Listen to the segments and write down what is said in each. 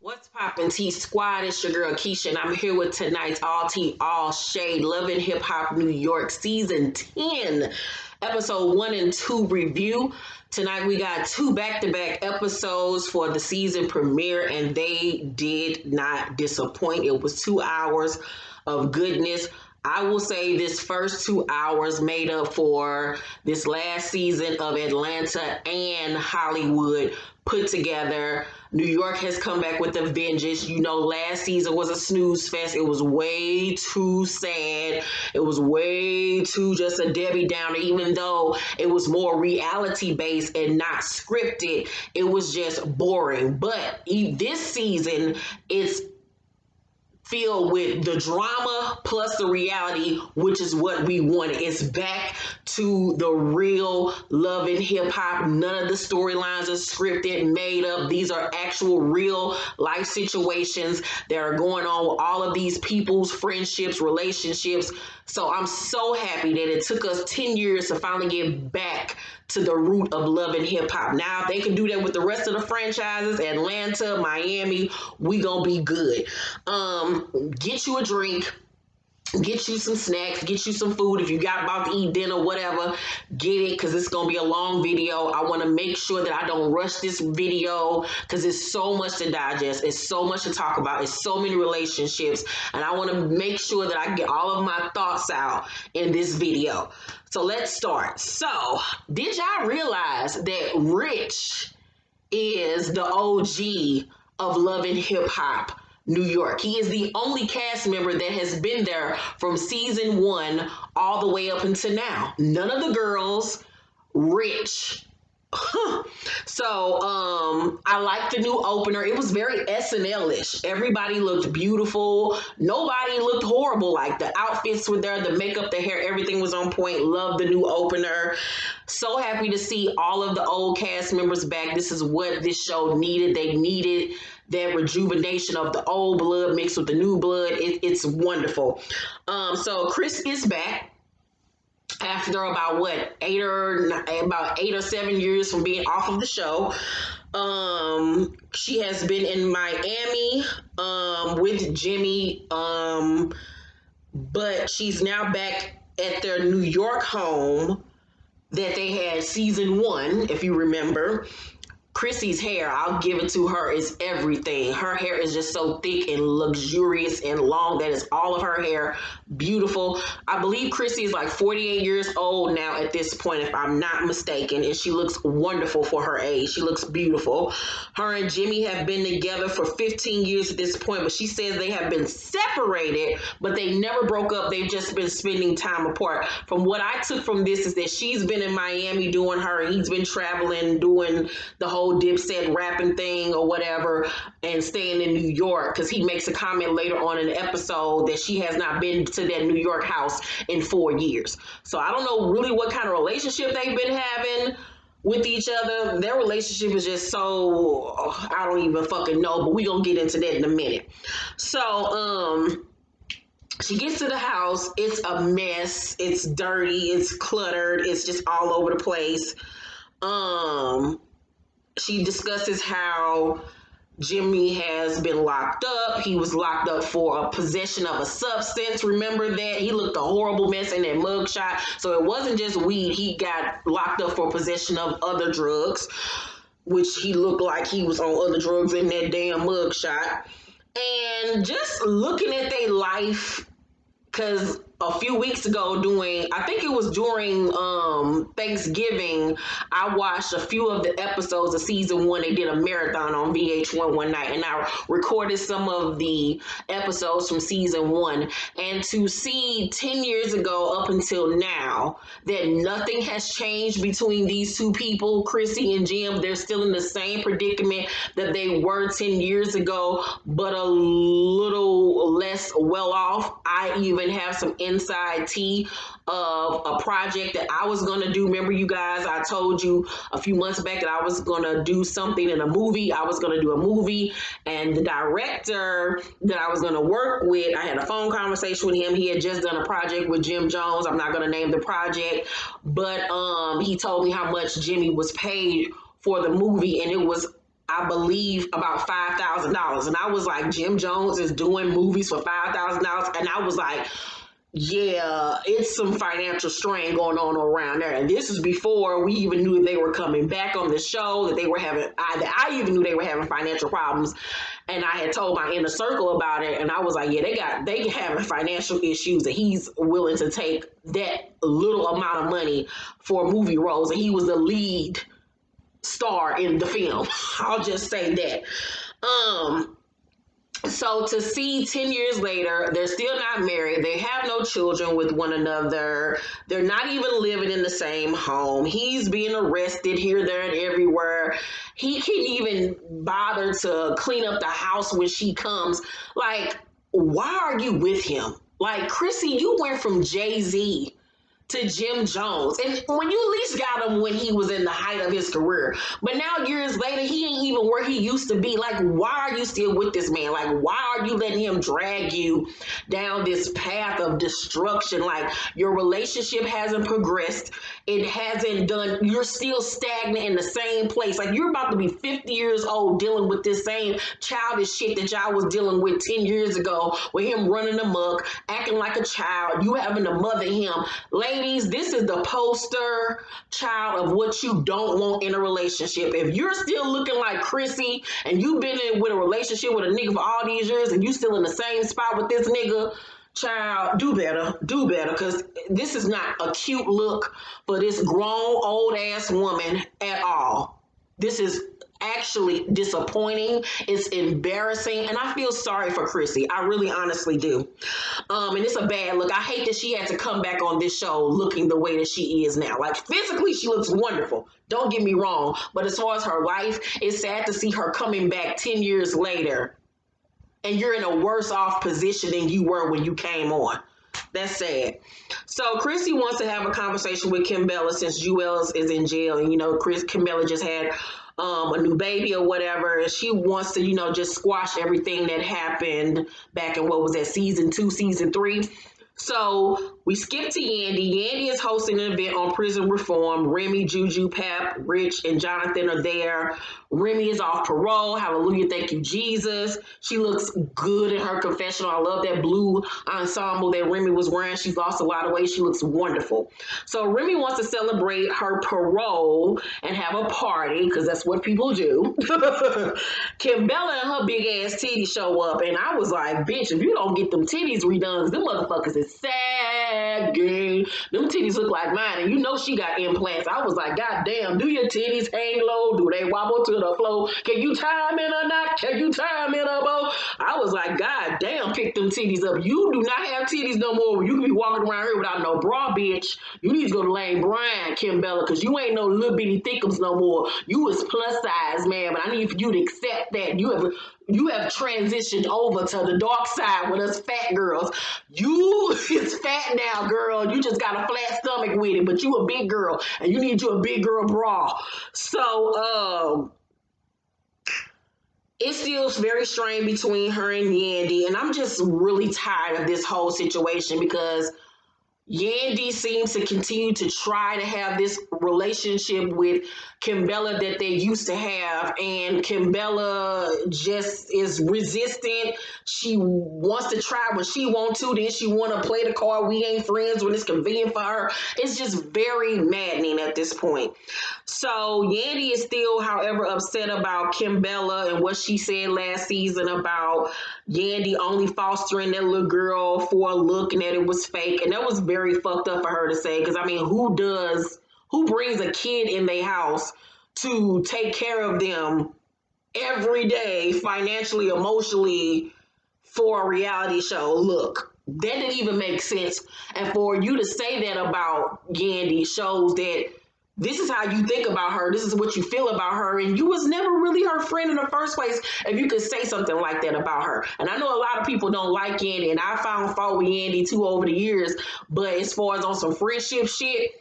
What's poppin' T Squad? It's your girl Keisha, and I'm here with tonight's All Tea, All Shade, Love and Hip Hop New York Season 10, Episode 1 and 2 review. Tonight we got two back-to-back episodes for the season premiere, and they did not disappoint. It was 2 hours of goodness. I will say this first 2 hours made up for this last season of Atlanta and Hollywood put together. New York has come back with a vengeance. You know, last season was a snooze fest. It was way too sad. It was way too just a Debbie Downer, even though it was more reality based and not scripted. It was just boring. But this season, it's filled with the drama plus the reality, which is what we wanted. It's back to the real love and hip hop. None of the storylines are scripted, made up. These are actual real life situations that are going on with all of these people's friendships, relationships. So I'm so happy that it took us 10 years to finally get back to the root of love and hip hop. Now, if they can do that with the rest of the franchises, Atlanta, Miami, we gonna be good. Get you a drink, get you some snacks, get you some food. If you got about to eat dinner, whatever, get it, because it's going to be a long video. I want to make sure that I don't rush this video because it's so much to digest. It's so much to talk about. It's so many relationships. And I want to make sure that I get all of my thoughts out in this video. So let's start. So, did y'all realize that Rich is the OG of Love and Hip Hop New York? He is the only cast member that has been there from season 1 all the way up until now. None of the girls. Rich. So, I like the new opener. It was very SNL-ish. Everybody looked beautiful. Nobody looked horrible. Like, the outfits were there, the makeup, the hair, everything was on point. Love the new opener. So happy to see all of the old cast members back. This is what this show needed. They needed that rejuvenation of the old blood mixed with the new blood. It's wonderful. So Chris is back after about 8 or 7 years from being off of the show. She has been in Miami with Jimmy, but she's now back at their New York home that they had season 1, if you remember. Chrissy's hair, I'll give it to her, is everything. Her hair is just so thick and luxurious and long. That is all of her hair. Beautiful. I believe Chrissy is like 48 years old now at this point, if I'm not mistaken, and she looks wonderful for her age. She looks beautiful. Her and Jimmy have been together for 15 years at this point, but she says they have been separated, but they never broke up. They've just been spending time apart. From what I took from this is that she's been in Miami doing her, and he's been traveling, doing the whole Dipset rapping thing or whatever, and staying in New York, because he makes a comment later on in the episode that she has not been to that New York house in 4 years. So I don't know really what kind of relationship they've been having with each other. Their relationship is just so, I don't even fucking know, but we gonna get into that in a minute. So she gets to the house. It's a mess. It's dirty. It's cluttered. It's just all over the place. She discusses how Jimmy has been locked up. He was locked up for a possession of a substance. Remember that? He looked a horrible mess in that mugshot. So it wasn't just weed. He got locked up for possession of other drugs, which he looked like he was on other drugs in that damn mugshot. And just looking at their life, because a few weeks ago I think it was during Thanksgiving, I watched a few of the episodes of season 1. They did a marathon on VH1 one night, and I recorded some of the episodes from season 1. And to see 10 years ago up until now that nothing has changed between these two people, Chrissy and Jim, they're still in the same predicament that they were 10 years ago, but a little less well off. I even have some inside tea of a project that I was going to do. Remember, you guys, I told you a few months back that I was going to do something in a movie. I was going to do a movie, and the director that I was going to work with, I had a phone conversation with him. He had just done a project with Jim Jones. I'm not going to name the project, but he told me how much Jimmy was paid for the movie, and it was I believe, about $5,000. And I was like, Jim Jones is doing movies for $5,000. And I was like, yeah, it's some financial strain going on around there. And this is before we even knew they were coming back on the show, that they were having, I even knew they were having financial problems. And I had told my inner circle about it. And I was like, yeah, they having financial issues, that he's willing to take that little amount of money for movie roles. And he was the lead star in the film. I'll just say that. So to see 10 years later, they're still not married. They have no children with one another. They're not even living in the same home. He's being arrested here, there, and everywhere. He can't even bother to clean up the house when she comes. Like, why are you with him? Like, Chrissy, you went from Jay-Z to Jim Jones. And when you at least got him when he was in the height of his career. But now years later, he ain't even where he used to be. Like, why are you still with this man? Like, why are you letting him drag you down this path of destruction? Like, your relationship hasn't progressed. It hasn't done, you're still stagnant in the same place. Like, you're about to be 50 years old dealing with this same childish shit that y'all was dealing with 10 years ago, with him running amok, acting like a child, you having to mother him. Ladies, this is the poster child of what you don't want in a relationship. If you're still looking like Chrissy and you've been in with a relationship with a nigga for all these years and you still in the same spot with this nigga, child, do better, because this is not a cute look for this grown old ass woman at all. This is actually disappointing. It's embarrassing, and I feel sorry for Chrissy. I really honestly do. And it's a bad look. I hate that she had to come back on this show looking the way that she is now. Like, physically, she looks wonderful. Don't get me wrong. But as far as her life, it's sad to see her coming back 10 years later, and you're in a worse off position than you were when you came on. That's sad. So Chrissy wants to have a conversation with Kimbella since Jewels is in jail. And, Kimbella just had a new baby or whatever. And she wants to, just squash everything that happened back in, what was that, season 2, season 3. So we skip to Yandy. Yandy is hosting an event on prison reform. Remy, Juju, Pap, Rich, and Jonathan are there. Remy is off parole. Hallelujah. Thank you, Jesus. She looks good in her confessional. I love that blue ensemble that Remy was wearing. She's lost a lot of weight. She looks wonderful. So Remy wants to celebrate her parole and have a party, because that's what people do. Kimbella and her big ass titties show up. And I was like, bitch, if you don't get them titties redone, them motherfuckers is sagging. Them titties look like mine. And she got implants. I was like, God damn, do your titties hang low? Do they wobble to the floor? Can you tie them in a knot? Can you tie them in a bow? I was like, God damn, pick them titties up. You do not have titties no more. You can be walking around here without no bra, bitch. You need to go to Lane Bryant, Kimbella, because you ain't no little bitty thickums no more. You is plus size, man. But I need for you to accept that you have transitioned over to the dark side with us fat girls. You is fat now, girl. You just got a flat stomach with it, but you a big girl, and you need you a big girl bra. So, it's still very strained between her and Yandy, and I'm just really tired of this whole situation, because Yandy seems to continue to try to have this relationship with Kimbella that they used to have, and Kimbella just is resistant. She wants to try when she wants to, then she want to play the card, we ain't friends, when it's convenient for her. It's just very maddening at this point. So Yandy is still, however, upset about Kimbella and what she said last season about Yandy only fostering that little girl for a look and that it was fake. And that was very fucked up for her to say, because who brings a kid in their house to take care of them every day, financially, emotionally, for a reality show? Look, that didn't even make sense. And for you to say that about Yandy shows that this is how you think about her. This is what you feel about her. And you was never really her friend in the first place if you could say something like that about her. And I know a lot of people don't like Yandy, and I found fault with Yandy too over the years. But as far as on some friendship shit,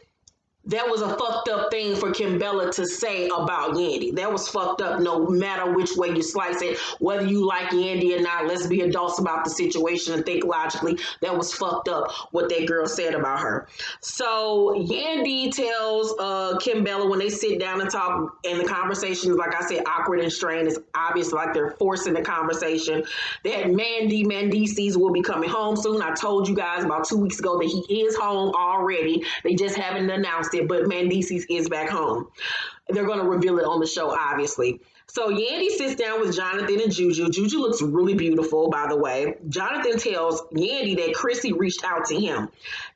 that was a fucked up thing for Kimbella to say about Yandy. That was fucked up no matter which way you slice it, whether you like Yandy or not. Let's be adults about the situation and think logically. That was fucked up what that girl said about her. So Yandy tells Kimbella when they sit down and talk, and the conversation is, like I said, awkward and strained. It's obvious like they're forcing the conversation, that Mandices will be coming home soon. I told you guys about 2 weeks ago that he is home already. They just haven't announced it, but Mandices is back home. They're going to reveal it on the show, obviously. So Yandy sits down with Jonathan and Juju. Juju looks really beautiful, by the way. Jonathan tells Yandy that Chrissy reached out to him.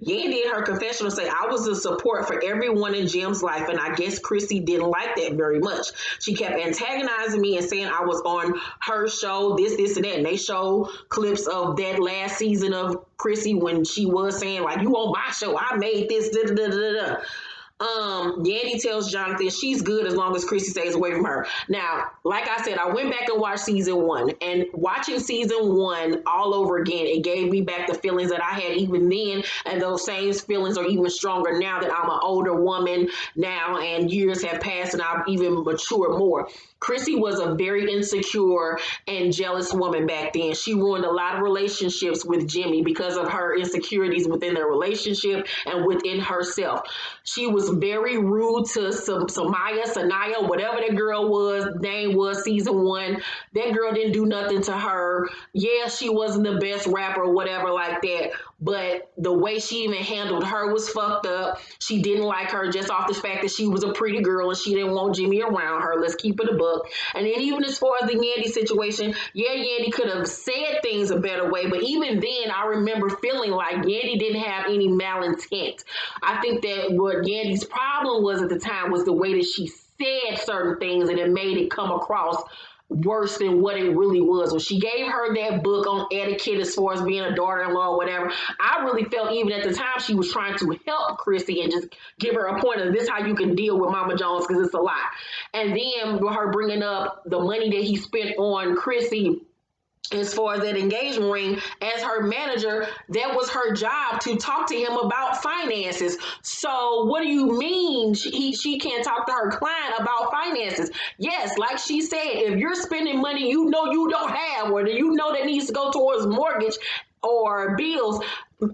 Yandy in her confessional say, I was the support for everyone in Jim's life, and I guess Chrissy didn't like that very much. She kept antagonizing me and saying I was on her show, this, and that. And they show clips of that last season of Chrissy when she was saying, like, you on my show, I made this, da, da, da, da, da. Yandy tells Jonathan she's good as long as Chrissy stays away from her. Now, like I said, I went back and watched season 1, and watching season 1 all over again, it gave me back the feelings that I had even then, and those same feelings are even stronger now that I'm an older woman now and years have passed and I've even matured more. Chrissy was a very insecure and jealous woman back then. She ruined a lot of relationships with Jimmy because of her insecurities within their relationship and within herself. She was very rude to Sanaya, whatever that girl name was, season 1. That girl didn't do nothing to her. Yeah, she wasn't the best rapper or whatever like that, but the way she even handled her was fucked up. She didn't like her just off the fact that she was a pretty girl and she didn't want Jimmy around her. Let's keep it a book. And then even as far as the Yandy situation, yeah, Yandy could have said things a better way, but even then I remember feeling like Yandy didn't have any malintent. I think that what Yandy's problem was at the time was the way that she said certain things, and it made it come across worse than what it really was. When she gave her that book on etiquette as far as being a daughter-in-law or whatever, I really felt even at the time she was trying to help Chrissy and just give her a point of this how you can deal with Mama Jones because it's a lot. And then with her bringing up the money that he spent on Chrissy as far as that engagement ring, as her manager, that was her job to talk to him about finances. So what do you mean she can't talk to her client about finances? Yes, like she said, if you're spending money you know you don't have, or you know that needs to go towards mortgage or bills,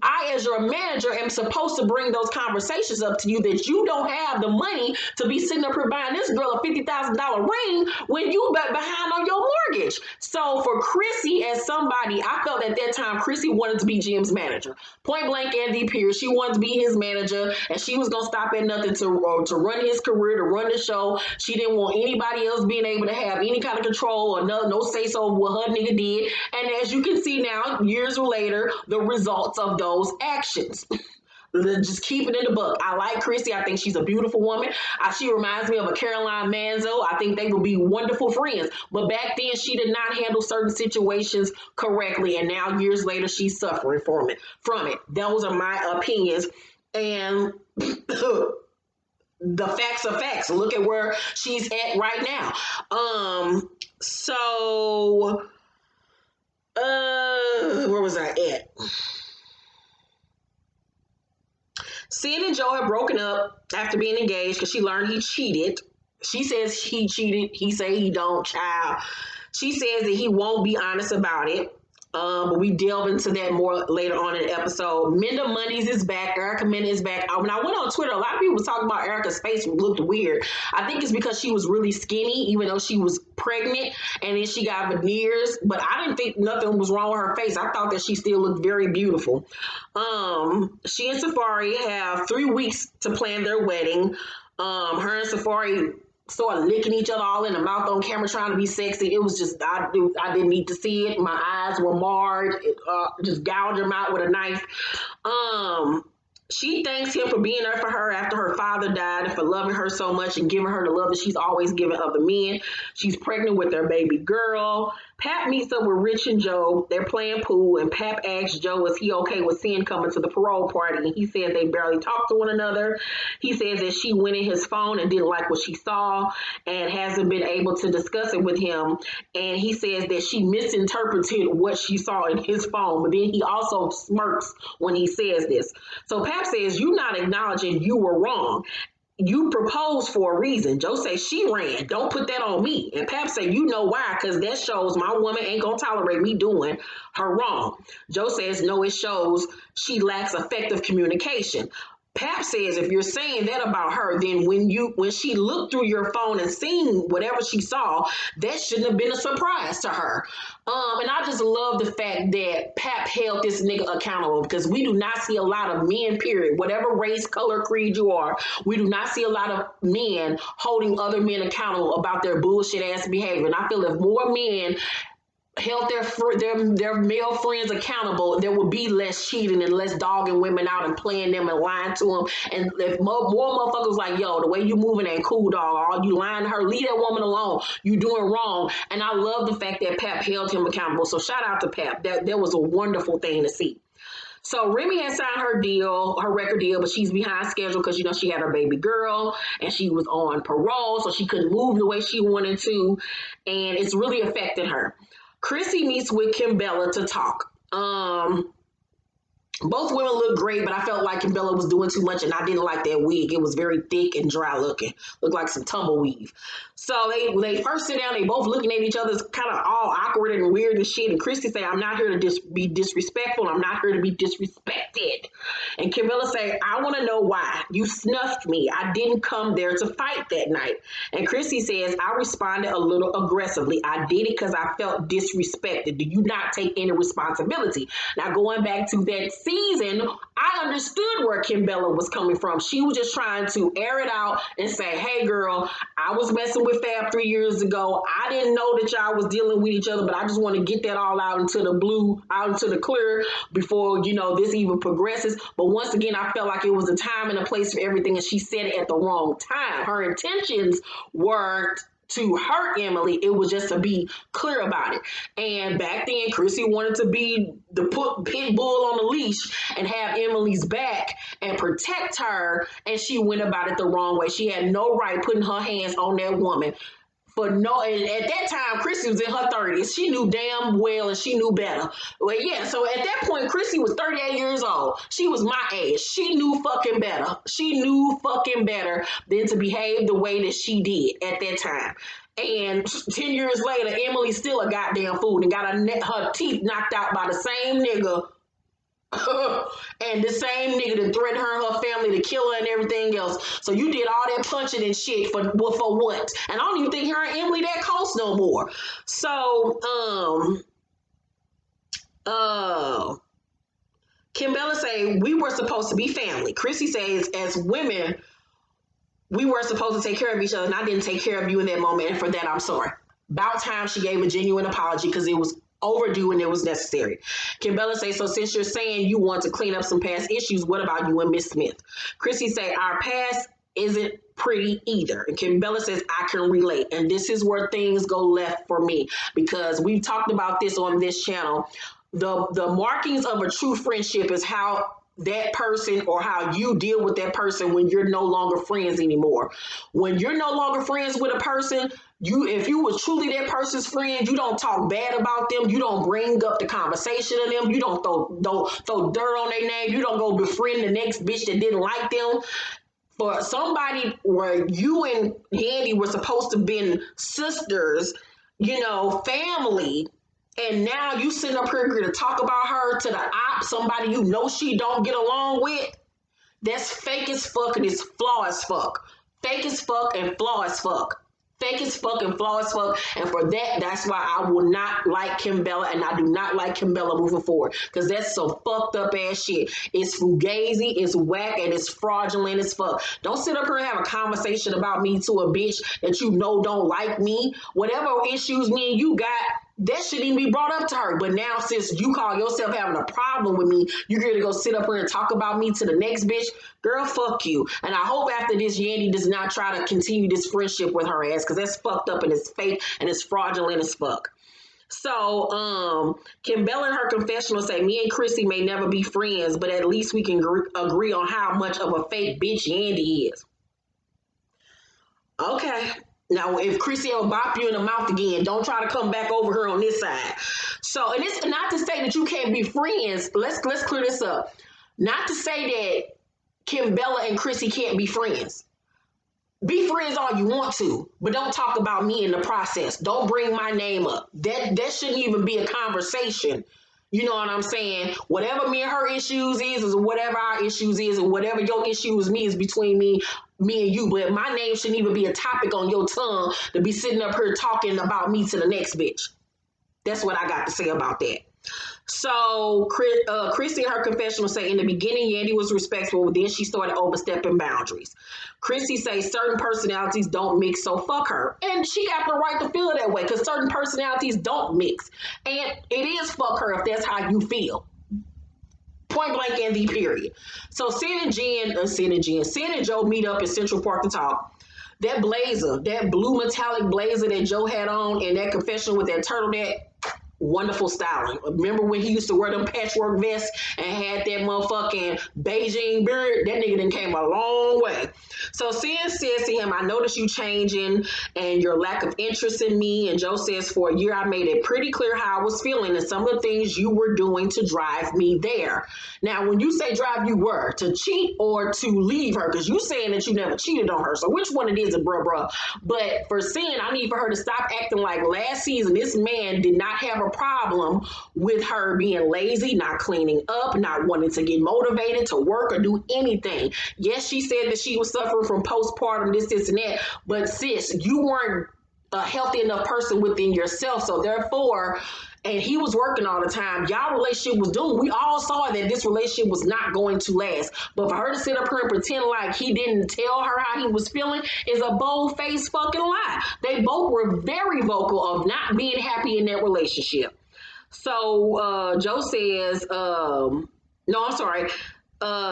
I, as your manager, am supposed to bring those conversations up to you that you don't have the money to be sitting up here buying this girl a $50,000 ring when you behind on your mortgage. So for Chrissy, as somebody, I felt at that time Chrissy wanted to be Jim's manager. Point blank and period. She wanted to be his manager, and she was gonna stop at nothing to run his career, to run the show. She didn't want anybody else being able to have any kind of control or no say so of what her nigga did. And as you can see now, years later, the results of those actions. Just keep it in the book. I like Chrissy. I think she's a beautiful woman. She reminds me of a Caroline Manzo. I think they would be wonderful friends. But back then, she did not handle certain situations correctly, and now years later, she's suffering from it. Those are my opinions, and the facts are facts. Look at where she's at right now. So where was I at? Sid and Joe have broken up after being engaged because she learned he cheated. She says he cheated. He say he don't, child. She says that he won't be honest about it. But we delve into that more later on in the episode. Minda Money's is back. Erica Minda is back. When I went on Twitter, a lot of people was talking about Erica's face looked weird. I think it's because she was really skinny, even though she was pregnant, and then she got veneers. But I didn't think nothing was wrong with her face. I thought that she still looked very beautiful. She and Safari have 3 weeks to plan their wedding. Her and Safari started licking each other all in the mouth on camera trying to be sexy. It was just, I didn't need to see it. My eyes were marred. Just gouged him out with a knife. She thanks him for being there for her after her father died and for loving her so much and giving her the love that she's always given other men. She's pregnant with their baby girl. Pap meets up with Rich and Joe. They're playing pool, and Pap asks Joe, is he okay with Sin coming to the parole party? And he says they barely talk to one another. He says that she went in his phone and didn't like what she saw and hasn't been able to discuss it with him. And he says that she misinterpreted what she saw in his phone, but then he also smirks when he says this. So Pap Pap says, you not acknowledging you were wrong. You proposed for a reason. Joe says she ran. Don't put that on me. And Pap say, you know why? Because that shows my woman ain't gonna tolerate me doing her wrong. Joe says, no, it shows she lacks effective communication. Pap says, if you're saying that about her, then when she looked through your phone and seen whatever she saw, that shouldn't have been a surprise to her. And I just love the fact that Pap held this nigga accountable, because we do not see a lot of men, period, whatever race, color, creed you are, we do not see a lot of men holding other men accountable about their bullshit ass behavior. And I feel if more men held their male friends accountable, there would be less cheating and less dogging women out and playing them and lying to them. And if more motherfuckers like, yo, the way you moving ain't cool, dog. All you lying to her, leave that woman alone. You doing wrong. And I love the fact that Pap held him accountable. So shout out to Pap. That was a wonderful thing to see. So Remy had signed her record deal, but she's behind schedule because, she had her baby girl and she was on parole, so she couldn't move the way she wanted to. And it's really affecting her. Chrissy meets with Kimbella to talk. Both women look great, but I felt like Kimbella was doing too much, and I didn't like that wig. It was very thick and dry looking. Looked like some tumbleweave. So they first sit down, they both looking at each other, kind of all awkward and weird and shit. And Chrissy say, I'm not here to be disrespectful. I'm not here to be disrespected. And Kimbella say, I want to know why. You snuffed me. I didn't come there to fight that night. And Chrissy says, I responded a little aggressively. I did it because I felt disrespected. Do you not take any responsibility? Now, going back to that season, I understood where Kimbella was coming from. She was just trying to air it out and say, hey, girl, I was messing with Fab 3 years ago. I didn't know that y'all was dealing with each other, but I just want to get that all out into the blue, out into the clear before, this even progresses. But once again, I felt like it was a time and a place for everything, and she said it at the wrong time. Her intentions weren't to hurt Emily. It was just to be clear about it. And back then, Chrissy wanted to be the pit bull on the leash and have Emily's back and protect her, and she went about it the wrong way. She had no right putting her hands on that woman. And at that time, Chrissy was in her 30s. She knew damn well and she knew better. Well, yeah, so at that point, Chrissy was 38 years old. She was my age. She knew fucking better. She knew fucking better than to behave the way that she did at that time. And 10 years later, Emily's still a goddamn fool and got her teeth knocked out by the same nigga. And the same nigga that threatened her and her family to kill her and everything else. So you did all that punching and shit for what? And I don't even think her and Emily that close no more. So, Kimbella say, we were supposed to be family. Chrissy says, as women, we were supposed to take care of each other, and I didn't take care of you in that moment, and for that, I'm sorry. About time she gave a genuine apology, because it was overdue and it was necessary. Kimbella say, so since you're saying you want to clean up some past issues, what about you and Miss Smith? Chrissy say, our past isn't pretty either. And Kimbella says, I can relate. And this is where things go left for me, because we've talked about this on this channel. The markings of a true friendship is how that person, or how you deal with that person when you're no longer friends anymore. When you're no longer friends with a person, if you was truly that person's friend, you don't talk bad about them. You don't bring up the conversation of them. You don't throw dirt on their name. You don't go befriend the next bitch that didn't like them. For somebody where you and Yandy were supposed to have been sisters, family, and now you sitting up here to talk about her to the op, somebody you know she don't get along with, that's fake as fuck and it's flaw as fuck. Fake as fuck and flaw as fuck. Fake as fuck and flaw as fuck. And for that, that's why I will not like Kimbella, and I do not like Kimbella moving forward, because that's some fucked up ass shit. It's fugazi, it's whack, and it's fraudulent as fuck. Don't sit up here and have a conversation about me to a bitch that you know don't like me. Whatever issues me and you got, that shouldn't even be brought up to her. But now, since you call yourself having a problem with me, you're going to go sit up here and talk about me to the next bitch. Girl, fuck you. And I hope after this, Yandy does not try to continue this friendship with her ass, because that's fucked up and it's fake and it's fraudulent as fuck. So, Kimbella in her confessional say, me and Chrissy may never be friends, but at least we can agree on how much of a fake bitch Yandy is. Okay. Now, if Chrissy will bop you in the mouth again, don't try to come back over here on this side. So, and it's not to say that you can't be friends. Let's clear this up. Not to say that Kimbella and Chrissy can't be friends. Be friends all you want to, but don't talk about me in the process. Don't bring my name up. That shouldn't even be a conversation. You know what I'm saying? Whatever me and her issues is whatever our issues is, and whatever your issue with me is between me and you. But my name shouldn't even be a topic on your tongue to be sitting up here talking about me to the next bitch. That's what I got to say about that. So Chrissy in her confessional say in the beginning Yandy was respectful, then she started overstepping boundaries. Chrissy say certain personalities don't mix, so fuck her. And she got the right to feel that way because certain personalities don't mix. And it is fuck her if that's how you feel. Point blank and the period. So Sid and Joe meet up in Central Park to talk. That blazer, that blue metallic blazer that Joe had on in that confessional with that turtleneck, wonderful styling. Remember when he used to wear them patchwork vests and had that motherfucking Beijing beard? That nigga done came a long way. So Sid says to him, I noticed you changing and your lack of interest in me. And Joe says, for a year, I made it pretty clear how I was feeling and some of the things you were doing to drive me there. Now, when you say drive, you were to cheat or to leave her, because you saying that you never cheated on her. So which one it is, bruh? But for Sid, I need for her to stop acting like last season, this man did not have a problem with her being lazy, not cleaning up, not wanting to get motivated to work or do anything. Yes, she said that she was suffering from postpartum, this, and that. But sis, you weren't a healthy enough person within yourself. So therefore, and he was working all the time. Y'all relationship was doomed. We all saw that this relationship was not going to last. But for her to sit up here and pretend like he didn't tell her how he was feeling is a bold-faced fucking lie. They both were very vocal of not being happy in that relationship. So Joe says,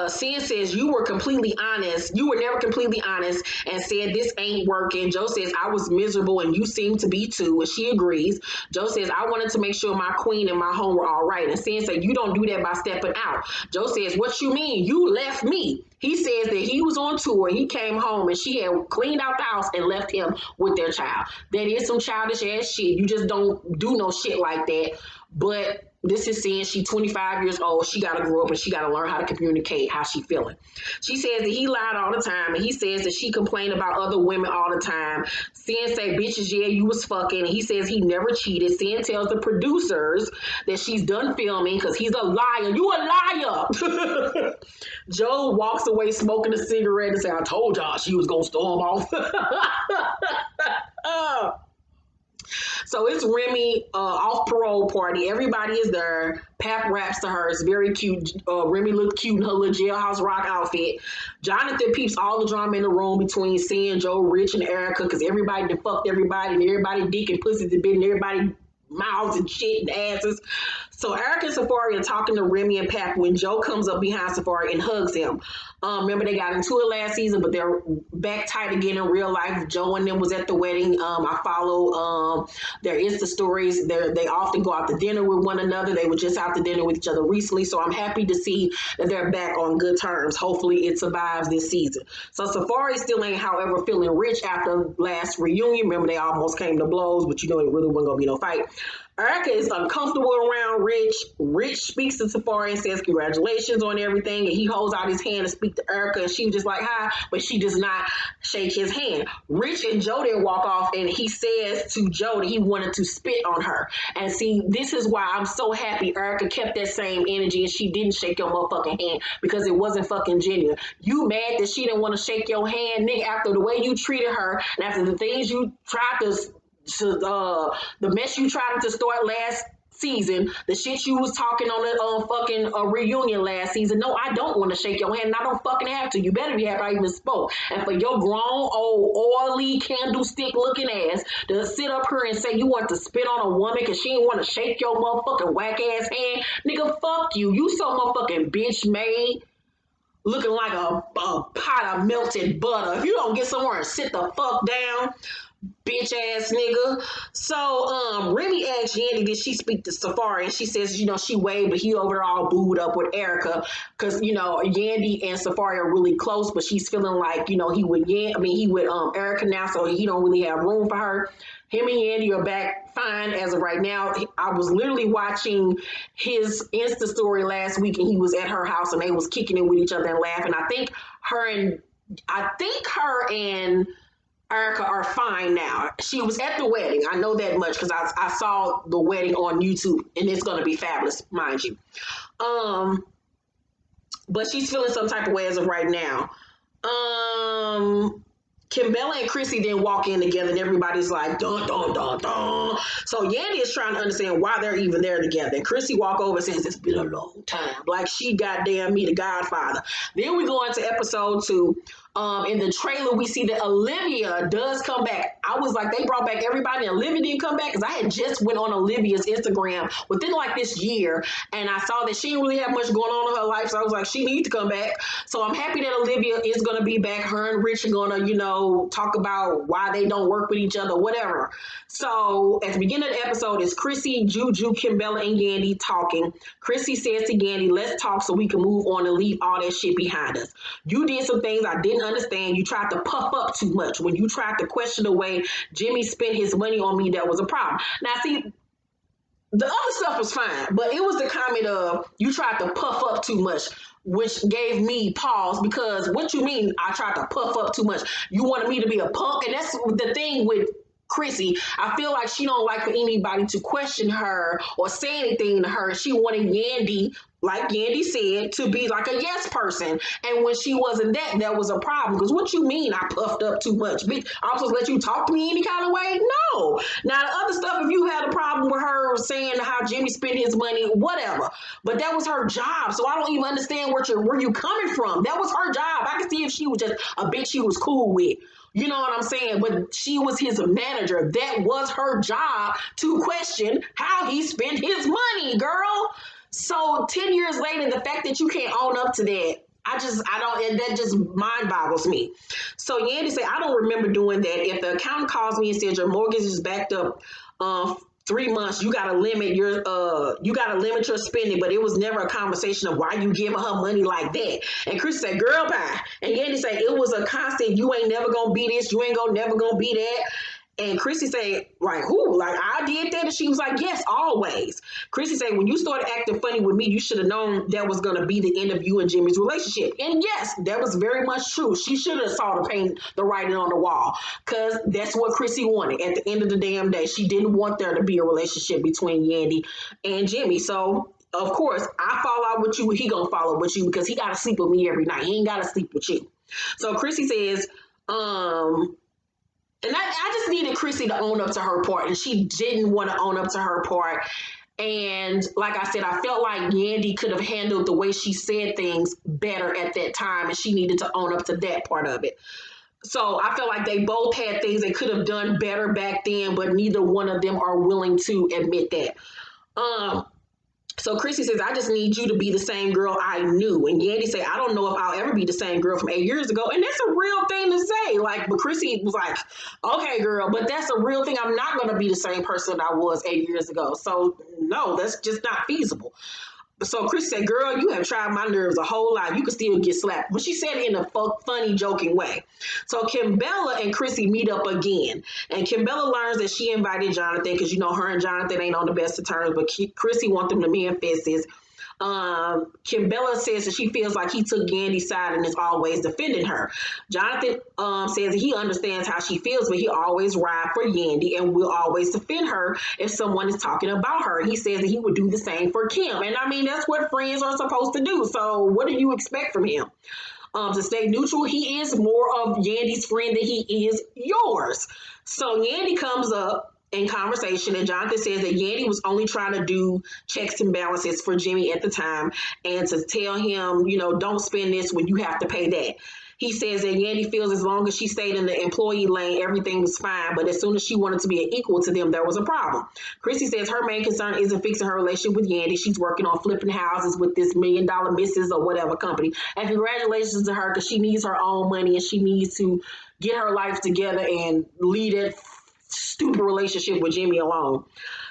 Sid says, you were completely honest. You were never completely honest and said this ain't working. Joe says, I was miserable and you seem to be too. And she agrees. Joe says, I wanted to make sure my queen and my home were all right. And Sid said, you don't do that by stepping out. Joe says, what you mean? You left me. He says that he was on tour. He came home and she had cleaned out the house and left him with their child. That is some childish ass shit. You just don't do no shit like that. But this is saying she's 25 years old. She got to grow up and she got to learn how to communicate how she feeling. She says that he lied all the time. And he says that she complained about other women all the time. Sin say, bitches, yeah, you was fucking. And he says he never cheated. Sin tells the producers that she's done filming because he's a liar. You a liar. Joe walks away smoking a cigarette and say, I told y'all she was going to storm off. So it's Remy off parole party. Everybody is there. Pap raps to her. It's very cute. Remy looked cute in her little jailhouse rock outfit. Jonathan peeps all the drama in the room between Sin, Joe, Rich, and Erica because everybody done fucked everybody and everybody dick and pussy had been in everybody mouths and shit and asses. So Erica and Safari are talking to Remy and Pap when Joe comes up behind Safari and hugs him. Remember they got into it last season, but they're back tight again in real life. Joe and them was at the wedding. I follow their Insta stories. They often go out to dinner with one another. They were just out to dinner with each other recently. So I'm happy to see that they're back on good terms. Hopefully it survives this season. So Safari still ain't, however, feeling rich after last reunion. Remember they almost came to blows, but you know it really wasn't going to be no fight. Erica is uncomfortable around Rich. Rich speaks to Safari and says congratulations on everything. And he holds out his hand to speak to Erica. And she was just like, hi. But she does not shake his hand. Rich and Joe then walk off. And he says to Joe that he wanted to spit on her. And see, this is why I'm so happy Erica kept that same energy. And she didn't shake your motherfucking hand. Because it wasn't fucking genuine. You mad that she didn't want to shake your hand, nigga, after the way you treated her. And after the things you tried to the mess you tried to start last season, the shit you was talking on the fucking reunion last season. No, I don't want to shake your hand and I don't fucking have to. You better be happy I even spoke. And for your grown old oily candlestick looking ass to sit up here and say you want to spit on a woman because she didn't want to shake your motherfucking whack ass hand, nigga, fuck you. You so motherfucking bitch made, looking like a pot of melted butter. If you don't get somewhere and sit the fuck down. bitch ass nigga. So Remy asked Yandy, did she speak to Safari? And she says, she waved, but he over there all booed up with Erica because Yandy and Safari are really close, but she's feeling like he with Erica now, so he don't really have room for her. Him and Yandy are back fine as of right now. I was literally watching his Insta story last week, and he was at her house, and they was kicking it with each other and laughing. I think her and Erica are fine now. She was at the wedding. I know that much because I saw the wedding on YouTube, and it's going to be fabulous, mind you. But she's feeling some type of way as of right now. Kimbella and Chrissy then walk in together, and everybody's like, dun, dun, dun, dun. So Yandy is trying to understand why they're even there together. And Chrissy walk over and says, it's been a long time. Like she goddamn me, the Godfather. Then we go into episode 2. In the trailer, we see that Olivia does come back. I was like, they brought back everybody, and Olivia didn't come back because I had just went on Olivia's Instagram within like this year, and I saw that she didn't really have much going on in her life, so I was like, she needs to come back. So I'm happy that Olivia is going to be back. Her and Rich are going to, talk about why they don't work with each other, whatever. So at the beginning of the episode is Chrissy, Juju, Kimbella, and Yandy talking. Chrissy says to Yandy, let's talk so we can move on and leave all that shit behind us. You did some things I didn't understand. You tried to puff up too much. When you tried to question the way Jimmy spent his money on me, that was a problem. Now, see, the other stuff was fine, but it was the comment of you tried to puff up too much, which gave me pause because what you mean I tried to puff up too much? You wanted me to be a punk? And that's the thing with Chrissy. I feel like she don't like for anybody to question her or say anything to her. She wanted Yandy, like Yandy said, to be like a yes person. And when she wasn't that was a problem. Because what you mean I puffed up too much? Bitch, I'm supposed to let you talk to me any kind of way? No. Now, the other stuff, if you had a problem with her saying how Jimmy spent his money, whatever. But that was her job. So I don't even understand where you coming from. That was her job. I can see if she was just a bitch she was cool with. You know what I'm saying? But she was his manager. That was her job to question how he spent his money, girl. So 10 years later, the fact that you can't own up to that, that just mind boggles me. So Yandy said, I don't remember doing that. If the accountant calls me and says your mortgage is backed up 3 months, you gotta limit your spending, but it was never a conversation of why you giving her money like that. And Chris said, girl, bye. And Yandy said, it was a constant, you ain't never gonna be this, you ain't never gonna be that. And Chrissy said, like, who? Like, I did that? And she was like, yes, always. Chrissy said, when you started acting funny with me, you should have known that was going to be the end of you and Jimmy's relationship. And yes, that was very much true. She should have saw the writing on the wall because that's what Chrissy wanted. At the end of the damn day, she didn't want there to be a relationship between Yandy and Jimmy. So, of course, I fall out with you. He going to follow with you because he got to sleep with me every night. He ain't got to sleep with you. So Chrissy says, and I just needed Chrissy to own up to her part, and she didn't want to own up to her part. And like I said, I felt like Yandy could have handled the way she said things better at that time, and she needed to own up to that part of it. So I felt like they both had things they could have done better back then, but neither one of them are willing to admit that. So Chrissy says, I just need you to be the same girl I knew. And Yandy said, I don't know if I'll ever be the same girl from 8 years ago. And that's a real thing to say. Like, but Chrissy was like, okay, girl, but that's a real thing. I'm not going to be the same person I was 8 years ago. So no, that's just not feasible. So Chris said, girl, you have tried my nerves a whole lot. You can still get slapped. But she said it in a funny, joking way. So Kimbella and Chrissy meet up again. And Kimbella learns that she invited Jonathan because, her and Jonathan ain't on the best of terms. But Chrissy wants them to be in fists. Kimbella says that she feels like he took Yandy's side and is always defending her. Jonathan says that he understands how she feels, but he always ride for Yandy and will always defend her if someone is talking about her. He says that he would do the same for Kim. And I mean, that's what friends are supposed to do. So what do you expect from him? To stay neutral, he is more of Yandy's friend than he is yours. So Yandy comes up in conversation, and Jonathan says that Yandy was only trying to do checks and balances for Jimmy at the time and to tell him, don't spend this when you have to pay that. He says that Yandy feels as long as she stayed in the employee lane, everything was fine. But as soon as she wanted to be an equal to them, there was a problem. Chrissy says her main concern isn't fixing her relationship with Yandy. She's working on flipping houses with this $1 million missus or whatever company. And congratulations to her because she needs her own money and she needs to get her life together and lead it stupid relationship with Jimmy alone.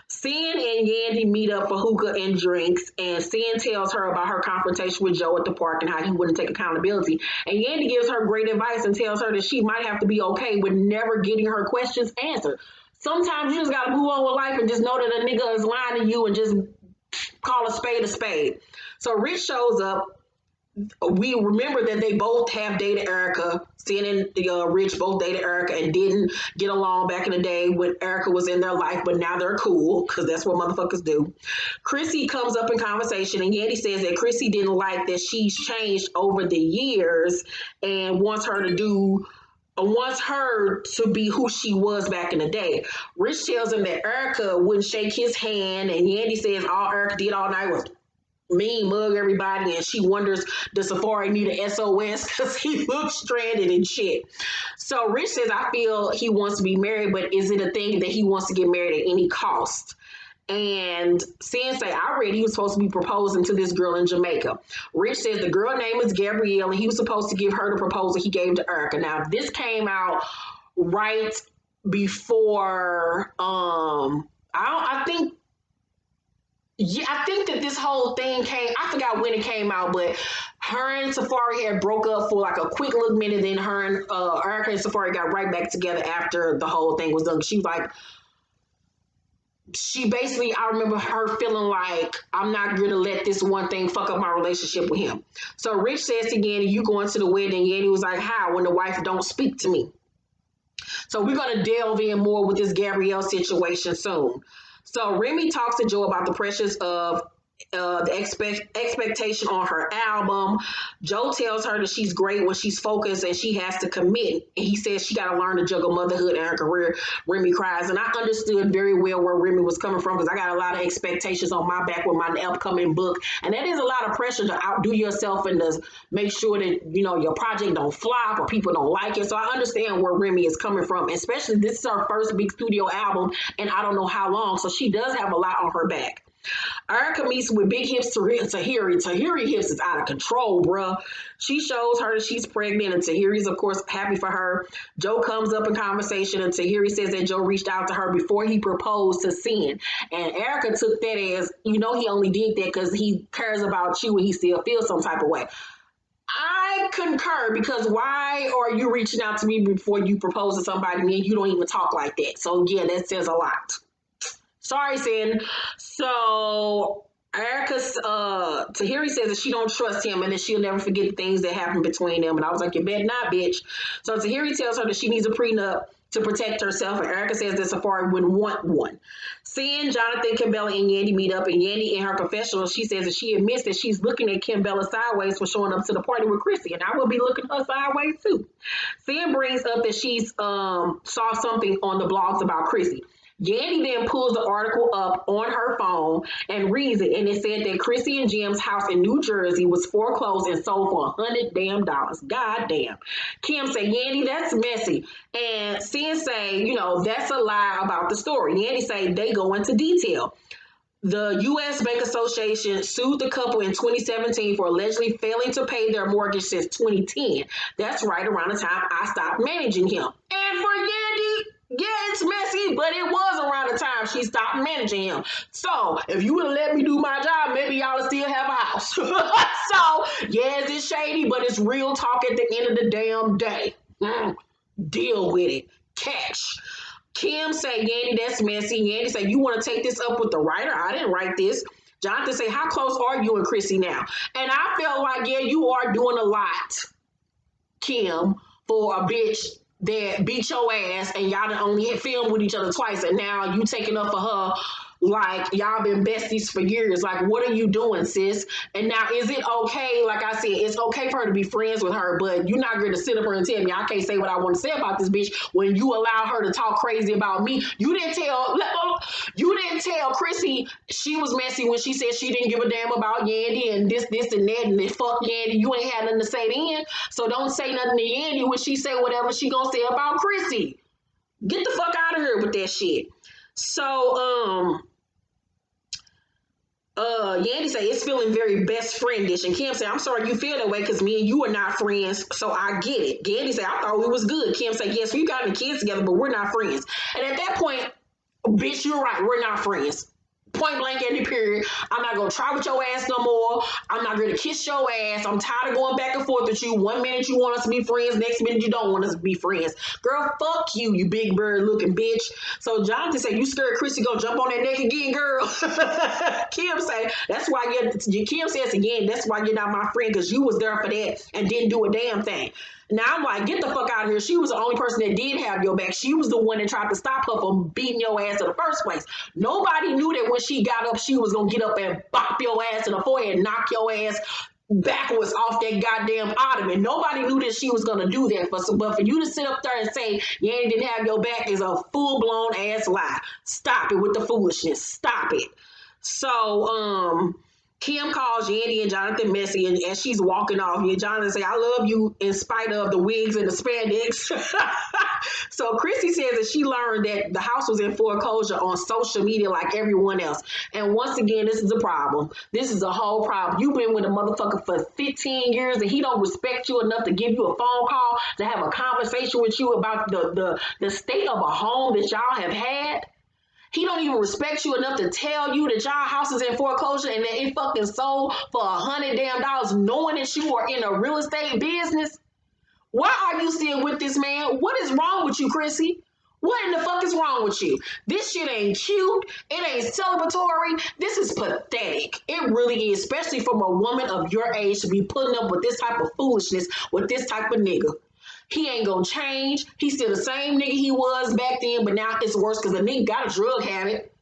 Sin and Yandy meet up for hookah and drinks, and Sin tells her about her confrontation with Joe at the park and how he wouldn't take accountability. And Yandy gives her great advice and tells her that she might have to be okay with never getting her questions answered. Sometimes you just gotta move on with life and just know that a nigga is lying to you and just call a spade a spade. So Rich shows up. We remember that they both have dated Erica. Sin and Rich both dated Erica and didn't get along back in the day when Erica was in their life, but now they're cool because that's what motherfuckers do. Chrissy comes up in conversation and Yandy says that Chrissy didn't like that she's changed over the years and wants her to be who she was back in the day. Rich tells him that Erica wouldn't shake his hand, and Yandy says all Erica did all night was mean mug everybody, and she wonders does Safari need a SOS because he looks stranded and shit. So Rich says, I feel he wants to be married, but is it a thing that he wants to get married at any cost? And Sin say, I read he was supposed to be proposing to this girl in Jamaica. Rich says the girl name is Gabrielle, and he was supposed to give her the proposal he gave to Erica. Now, this came out right before, I think that this whole thing I forgot when it came out, but her and Safari had broke up for like a quick little minute. Then her and Erica and Safari got right back together after the whole thing was done. She basically, I remember her feeling like, I'm not going to let this one thing fuck up my relationship with him. So Rich says to Yandy, you going to the wedding? Yandy was like, how? When the wife don't speak to me. So we're going to delve in more with this Gabrielle situation soon. So Remy talks to Joe about the pressures of the expectation on her album. Joe tells her that she's great when she's focused and she has to commit. And he says she got to learn to juggle motherhood and her career. Remy cries. And I understood very well where Remy was coming from because I got a lot of expectations on my back with my upcoming book. And that is a lot of pressure to outdo yourself and to make sure that, your project don't flop or people don't like it. So I understand where Remy is coming from, especially this is her first big studio album and I don't know how long. So she does have a lot on her back. Erica meets with big hips Tahiri. Tahiri hips is out of control, bruh. She shows her that she's pregnant, and Tahiri's, of course, happy for her. Joe comes up in conversation, and Tahiri says that Joe reached out to her before he proposed to Sin. And Erica took that as, he only did that because he cares about you and he still feels some type of way. I concur, because why are you reaching out to me before you propose to somebody and you don't even talk like that? So, yeah, that says a lot. Sorry, Sin. So Erica's Tahiri says that she don't trust him and that she'll never forget the things that happened between them. And I was like, you bet not, bitch. So Tahiri tells her that she needs a prenup to protect herself, and Erica says that Safari wouldn't want one. Sin, Jonathan, Kimbella, and Yandy meet up, and Yandy in her confessional, she says that she admits that she's looking at Kimbella sideways for showing up to the party with Chrissy, and I will be looking her sideways too. Sin brings up that she's saw something on the blogs about Chrissy. Yandy then pulls the article up on her phone and reads it, and it said that Chrissy and Jim's house in New Jersey was foreclosed and sold for $100 damn. God damn. Kim say, Yandy, that's messy. And Sin say, that's a lie about the story. Yandy say they go into detail. The U.S. Bank Association sued the couple in 2017 for allegedly failing to pay their mortgage since 2010. That's right around the time I stopped managing him. And for Yandy, yeah, it's messy, but it was around the time she stopped managing him. So if you would have let me do my job, maybe y'all would still have a house. So, yes, it's shady, but it's real talk at the end of the damn day. Deal with it. Catch. Kim say, Yandy, that's messy. Yandy say, you want to take this up with the writer? I didn't write this. Jonathan say, how close are you and Chrissy now? And I felt like, yeah, you are doing a lot, Kim, for a bitch that beat your ass and y'all done only had filmed with each other twice, and now you taking up for her like y'all been besties for years. Like, what are you doing, sis? And now, is it okay? Like I said, it's okay for her to be friends with her, but you're not going to sit up here and tell me I can't say what I want to say about this bitch when you allow her to talk crazy about me. You didn't tell Chrissy she was messy when she said she didn't give a damn about Yandy and this and that and then fuck Yandy. You ain't had nothing to say then, so don't say nothing to Yandy when she say whatever she gonna say about Chrissy. Get the fuck out of here with that shit. So Yandy say it's feeling very best friendish, and Kim say, I'm sorry you feel that way because me and you are not friends, so I get it. Yandy say, I thought we was good. Kim say, yes, we got the kids together, but we're not friends. And at that point, bitch, you're right, we're not friends. Point blank, any period. I'm not gonna try with your ass no more. I'm not gonna kiss your ass. I'm tired of going back and forth with you. One minute you want us to be friends, next minute you don't want us to be friends. Girl, fuck you, you big bird looking bitch. So Jonathan said, you scared Chrissy gonna jump on that neck again, girl? Kim say, that's why Kim says again, that's why you're not my friend, because you was there for that and didn't do a damn thing. Now I'm like, get the fuck out of here. She was the only person that did have your back. She was the one that tried to stop her from beating your ass in the first place. Nobody knew that when she got up, she was going to get up and bop your ass in the forehead and knock your ass backwards off that goddamn ottoman. Nobody knew that she was going to do that. But for you to sit up there and say Yandy didn't have your back is a full-blown ass lie. Stop it with the foolishness. Stop it. So, Kim calls Yandy and Jonathan messy, and as she's walking off, and Jonathan say, I love you in spite of the wigs and the spandex. So Chrissy says that she learned that the house was in foreclosure on social media like everyone else. And once again, this is a problem. This is a whole problem. You've been with a motherfucker for 15 years and he don't respect you enough to give you a phone call, to have a conversation with you about the state of a home that y'all have had. He don't even respect you enough to tell you that y'all house is in foreclosure and that it fucking sold for $100 damn, knowing that you are in a real estate business. Why are you still with this man? What is wrong with you, Chrissy? What in the fuck is wrong with you? This shit ain't cute. It ain't celebratory. This is pathetic. It really is, especially from a woman of your age to be putting up with this type of foolishness with this type of nigga. He ain't gonna change. He's still the same nigga he was back then, but now it's worse because the nigga got a drug habit.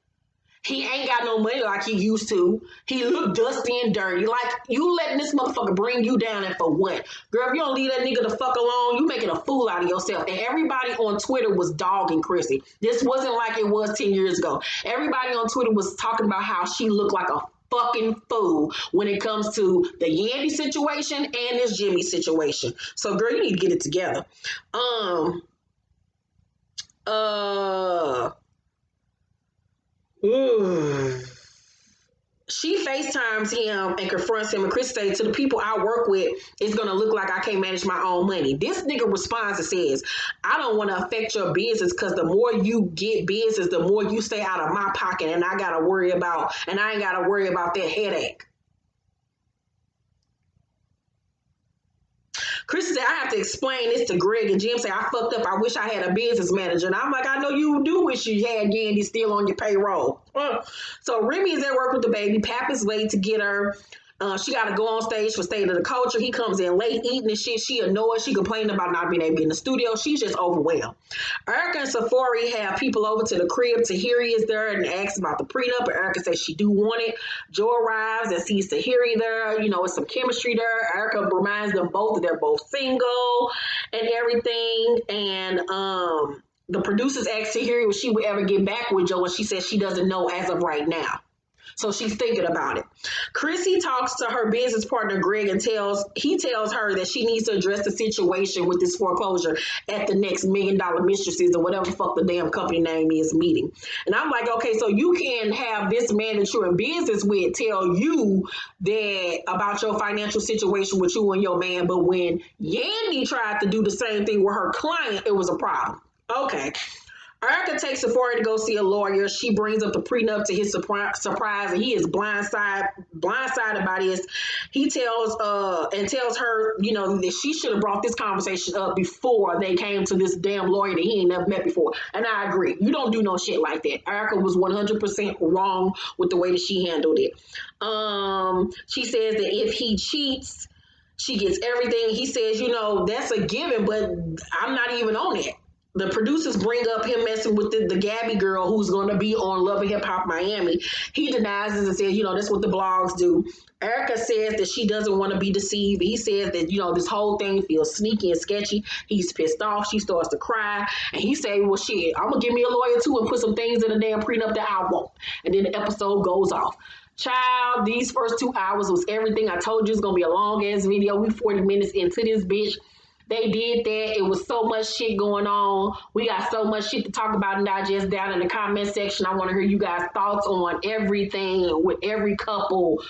He ain't got no money like he used to. He look dusty and dirty. Like, you letting this motherfucker bring you down, and for what? Girl, if you don't leave that nigga the fuck alone, you making a fool out of yourself. And everybody on Twitter was dogging Chrissy. This wasn't like it was 10 years ago. Everybody on Twitter was talking about how she looked like a fucking fool when it comes to the Yandy situation and this Jimmy situation. So, girl, you need to get it together. She FaceTimes him and confronts him, and Chris says, to the people I work with, it's going to look like I can't manage my own money. This nigga responds and says, I don't want to affect your business because the more you get business, the more you stay out of my pocket, and I ain't got to worry about that headache. Chris said, I have to explain this to Greg, and Jim said, I fucked up. I wish I had a business manager. And I'm like, I know you do wish you had Yandy still on your payroll. So Remy is at work with the baby. Pap is late to get her. She got to go on stage for State of the Culture. He comes in late eating and shit. She annoyed. She complaining about not being able to be in the studio. She's just overwhelmed. Erica and Safari have people over to the crib. Tahiri is there and asks about the prenup. And Erica says she do want it. Joe arrives and sees Tahiri there. You know, it's some chemistry there. Erica reminds them both that they're both single and everything. And the producers asked Tahiri if she would ever get back with Joe, and she says she doesn't know as of right now. So she's thinking about it. Chrissy talks to her business partner, Greg, and tells her that she needs to address the situation with this foreclosure at the next $1 Million Mistresses or whatever the fuck the damn company name is meeting. And I'm like, okay, so you can have this man that you're in business with tell you that about your financial situation with you and your man, but when Yandy tried to do the same thing with her client, it was a problem. Okay. Erica takes Sephora to go see a lawyer. She brings up the prenup to his surprise, and he is blindsided by this. He tells her, you know, that she should have brought this conversation up before they came to this damn lawyer that he ain't never met before. And I agree. You don't do no shit like that. Erica was 100% wrong with the way that she handled it. She says that if he cheats, she gets everything. He says, you know, that's a given, but I'm not even on it. The producers bring up him messing with the Gabby girl who's going to be on Love and Hip Hop Miami. He denies it and says, you know, that's what the blogs do. Erica says that she doesn't want to be deceived. He says that, you know, this whole thing feels sneaky and sketchy. He's pissed off. She starts to cry. And he says, well, shit, I'm going to give me a lawyer too and put some things in the damn prenup that I want. And then the episode goes off. Child, these first 2 hours was everything. I told you it's going to be a long-ass video. We 40 minutes into this bitch. They did that. It was so much shit going on. We got so much shit to talk about and digest down in the comment section. I want to hear you guys' thoughts on everything with every couple.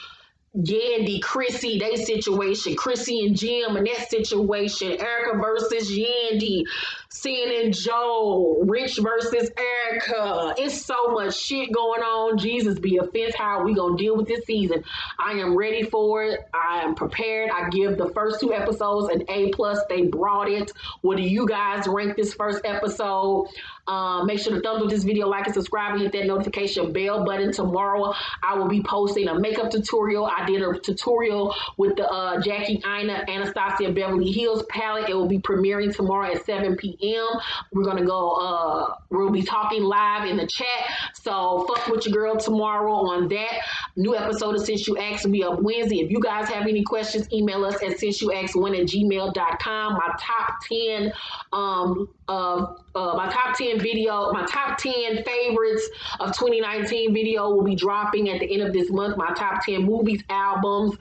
Yandy, Chrissy, they situation, Chrissy and Jim and that situation, Erica versus Yandy, Sin and Joe, Rich versus Erica. It's so much shit going on. Jesus be offense. How are we gonna deal with this season? I am ready for it. I am prepared. I give the first 2 episodes an A+. They brought it. What do you guys rank this first episode? Make sure to thumbs up this video, like and subscribe, and hit that notification bell button. Tomorrow, I will be posting a makeup tutorial. I did a tutorial with the Jackie Aina Anastasia Beverly Hills palette. It will be premiering tomorrow at 7 p.m. We're gonna go. We'll be talking live in the chat. So fuck with your girl tomorrow on that. New episode of Since You Asked will be up Wednesday. If you guys have any questions, email us at since-you-asked1@gmail.com. My top 10 my top 10 favorites of 2019 video will be dropping at the end of this month. My top 10 movies, albums,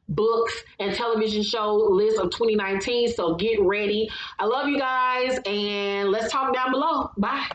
books, and television show list of 2019. So get ready. I love you guys, and let's talk down below. Bye.